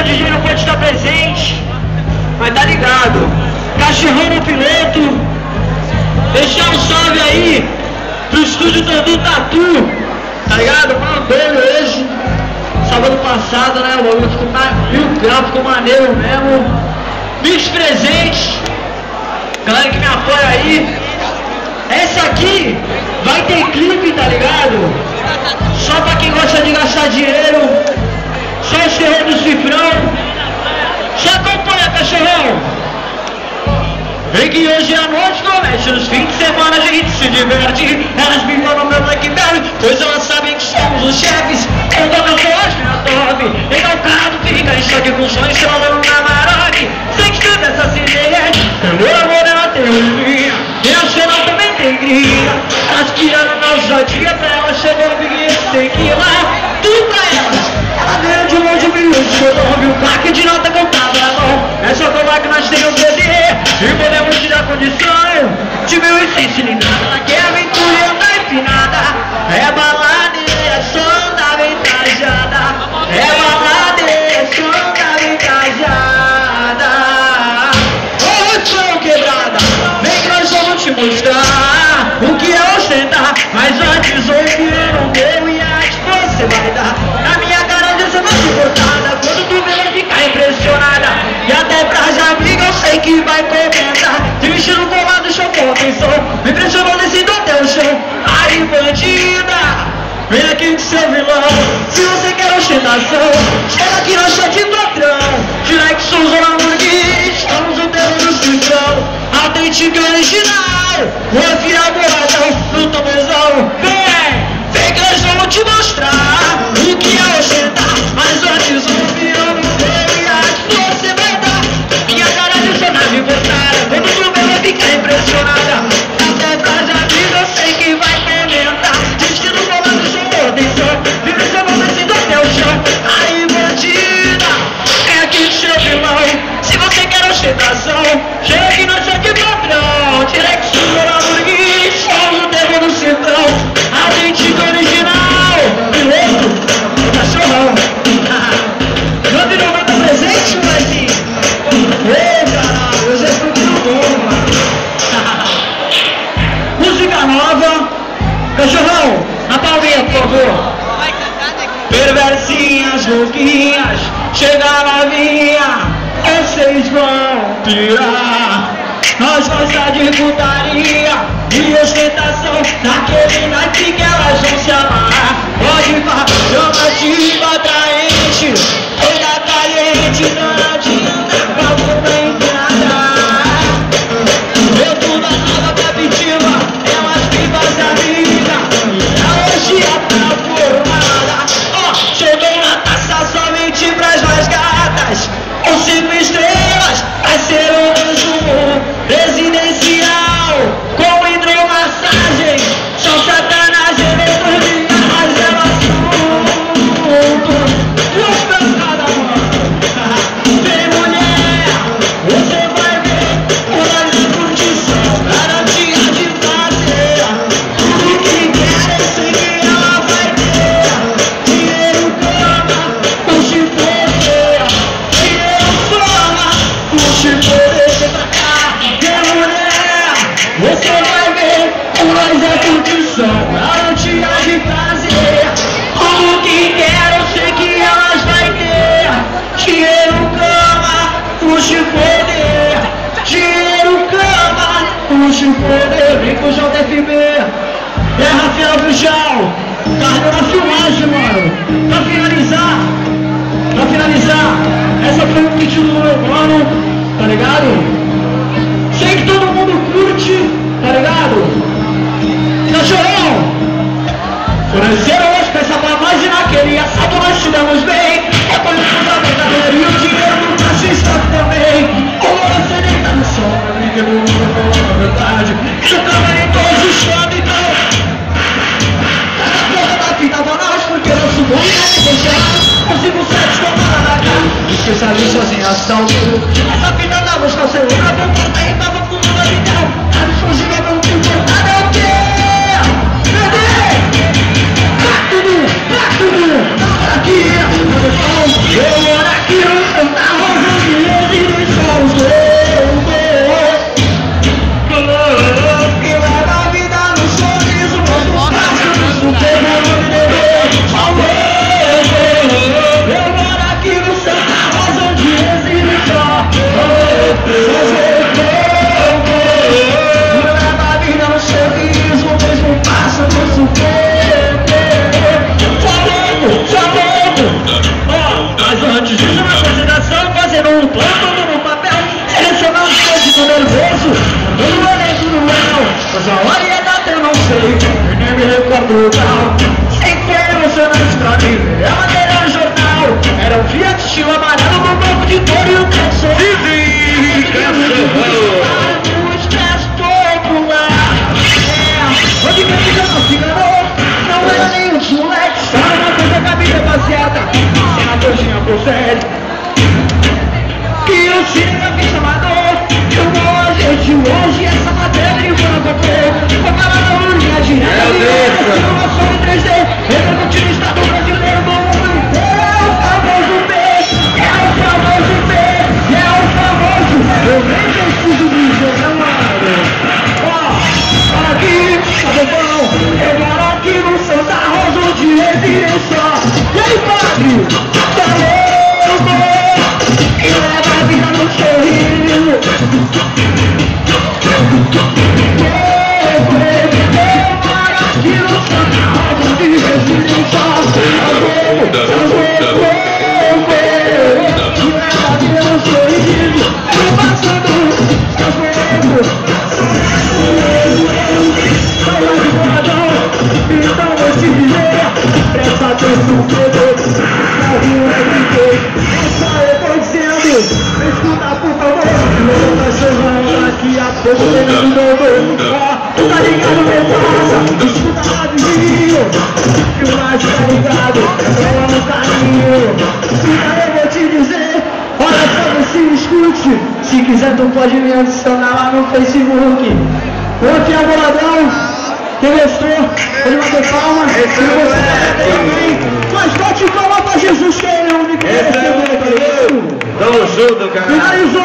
o DJ não pode estar presente, mas tá ligado. Cachorrão no piloto. Deixar um salve aí pro estúdio do Tatu, tá ligado? Mandando hoje, sábado passado, né? O bagulho ficou mil graus, ficou maneiro mesmo. Mix presente, galera que me apoia aí. Essa aqui vai ter clipe, tá ligado? Só pra quem gosta de gastar dinheiro. Só os terror do cifrão. Se acompanha, cachorrão. Vem que hoje à noite começa, nos fins de semana a gente se diverte. Elas me falam meu Blackberry, pois elas sabem que somos os chefes. Eu dou meu forte na top, então o carro fica em choque com sonhos, trolando na marote. Sei que tudo essa ideia, meu amor ela tem linha, e a cena também tem gringa. Elas tiraram nossa dia pra ela, chegou o Big Tequila. Tudo pra elas, ela veio de longe, viu o plaque de nota cantada na mão. É só falar que nós temos poder e podemos te dar condição de 1.100 cilindrada, que é aventura anda empinada. É baladeira, som da bem trajada. É baladeira, som da bem trajada. Ô, som quebrada, vem que nós vamos te mostrar o que é ostentar. Mas antes ouve no meu e acho que você vai dar. Na minha cara dessa noite cortada, quando tu vê vai ficar impressionada. E até pra já amiga eu sei que vai comentar. Te vestindo colado, chamou a atenção, me impressionou descendo até o chão. Aí bandida, vem aqui com seu vilão. Se você quer ostentação, chega aqui na chat de patrão. Direct Souza Lamborghini, estamos o dedo do cifrão. Autêntico e original, vou afiar boladão no tamborzão. Vem que nós vamos te mostrar o que é ostentar. Mas antes o pior no seu e acho que você vai dar. Minha cara de sua nave voltada, quando tu vê vai ficar impressionada. Até pra já vida eu sei que vai comentar. Diz que no comando chamou atenção, me impressionou descendo até o chão. Aí bandida, é aqui o seu vilão. Se você quer ostentação, chega aqui na chat de patrão. Direct Souza Lamborghini, somos o dedo do cifrão. Autêntico original, piloto, cachorrão. Não virou muito presente, molequinho? Ei, caralho, hoje é tudo novo, mano. Música nova. Cachorrão, na palminha, por favor. Perversinhas, louquinhas, chega novinha, vocês vão pirar. Nós gostamos de putaria e ostentação, naquele night que elas vão se amarrar. Pode falar, chamativa atraente, toda caliente, não adianta, calma pra empinada. Eu tudo a nova captiva, elas vivas da vida, a orgia tá formada. Ó, chegou na taça somente pras mais gatas, com 5 estrelas, vai ser um anjo residencial, com hidromassagem, só satanagem, eletronia, mas elas são duas cansadas, mano. Tem mulher, você vai ver, uma de curtição, garantia de prazer. Tudo que quer, eu sei que ela vai ter. Dinheiro, cama, puxa e poder. Dinheiro, fama, puxa e poder. Você vai ver, mas é curtição, garantia de prazer. Tudo que quer, eu sei que elas vai ter. Dinheiro, cama, puxa e poder. Dinheiro, cama, puxa e poder. Vem com o JFB, é Rafael Bujal. Carga na filmagem, mano. Pra finalizar, essa foi o kit do meu mano, tá ligado? Sei que todo mundo curte, tá ligado? Cachorrão, forneceram hoje, peça pra imaginar que ele assado nós tivemos bem. Depois do fundamento e o dinheiro no cachista também. Como você deita no sol, na briga do mundo, falando a verdade. Seu também todos os fãs, então. Cada porra da fita pra nós, porque nosso bom é deixar. Consigo 7 tomadas na cara. Esqueça ali sozinho, ação. Essa fita da música, o celular, vou cortar e tava com uma legal. A missão giga não te importar, é o quê? Bebê! Pra tudo! Aqui, eu Sem ter emocionante pra mim, é a matéria no jornal. Era um Fiat estilo amarelo no banco de touro e o cachorro. O estresse popular. Onde que fica não se enganou? Não era nem os moleques. Só uma coisa cabida baseada. Senadorzinha por sério. Que o cinema fica amador. De hoje essa matéria e vou pra frente. Vou falar da linha direta. Simulação em 3D. Repercutindo o Estado brasileiro no mundo inteiro. É o famoso B. É o famoso B. É o famoso. Eu nem preciso dizer, não, mano. Ó, aqui, tá bom? Eu moro aqui no Santa Rosa de residência. E aí, padre? Tá louco? E leva a vida no sorriso. Daqui a pouco tem um novo. Tu tá ligado, meu parça? Escuta lá de Rio. Que o mais tá ligado, ela no caminho. E eu vou te dizer, olha só, você escute. Se quiser tu pode me adicionar lá no Facebook. Ô Tiago Boladão, quem gostou, pode bater palma. Se você também, mas bote palma pra Jesus, que ele é o único que recebeu. Tamo junto, cara. Finalizou.